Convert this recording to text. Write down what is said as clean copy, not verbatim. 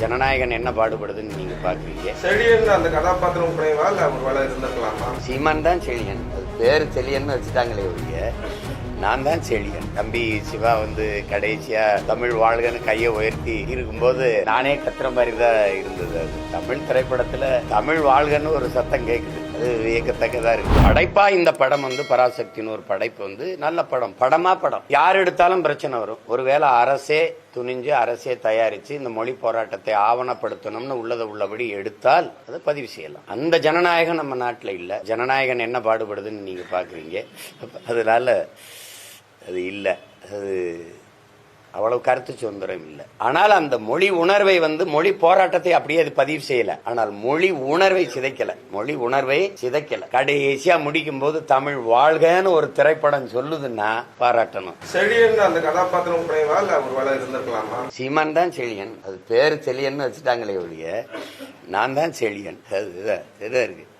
ஜனநாயகன் என்ன பாடுபடுதுன்னு நீங்க பாக்குறீங்க. செழியன் அந்த கதாபாத்திரம் குறைவா இல்ல ஒரு வேலை இருந்திருக்கலாமா? சீமான் தான் செழியன், அது பேரு செழியன்னு வச்சுட்டாங்களே ஒழிய நான் தான் செழியன். தம்பி சிவா கடைசியா தமிழ் வாழ்கன்னு கையை உயர்த்தி இருக்கும்போது நானே கத்துற மாதிரி தான் இருந்தது. அது தமிழ் திரைப்படத்துல தமிழ் வாழ்கன்னு ஒரு சத்தம் கேட்குது, அது வியக்கத்தக்கதா இருக்கு. படைப்பா இந்த படம் பராசக்தின்னு ஒரு படைப்பு நல்ல படம். படம் யார் எடுத்தாலும் பிரச்சனை வரும். ஒருவேளை அரசே துணிஞ்சு அரசே தயாரிச்சு இந்த மொழி போராட்டத்தை ஆவணப்படுத்தணும்னு உள்ளதை உள்ளபடி எடுத்தால் அதை பதிவு செய்யலாம். அந்த ஜனநாயகம் நம்ம நாட்டில் இல்ல. ஜனநாயகன் என்ன பாடுபடுதுன்னு நீங்க பாக்குறீங்க. அதனால அது இல்லை, அது அவ்வளவு கருத்து சுதந்திரம் இல்லை. ஆனால் அந்த மொழி உணர்வை மொழி போராட்டத்தை அப்படியே அது பதிவு செய்யல. ஆனால் மொழி உணர்வை சிதைக்கல, மொழி உணர்வை சிதைக்கல. கடைசியா முடிக்கும் போது தமிழ் வாழ்கன்னு ஒரு திரைப்படம் சொல்லுதுன்னா பாராட்டணும். செழியன் அந்த கதாபாத்திரம் குறைவா இல்ல ஒரு வேலை இருந்திருக்கலாமா? சீமான் தான் செழியன், அது பேரு செழியன்னு வச்சுட்டாங்களே ஒழிய நான் தான் செழியன். அதுதான் இருக்கு.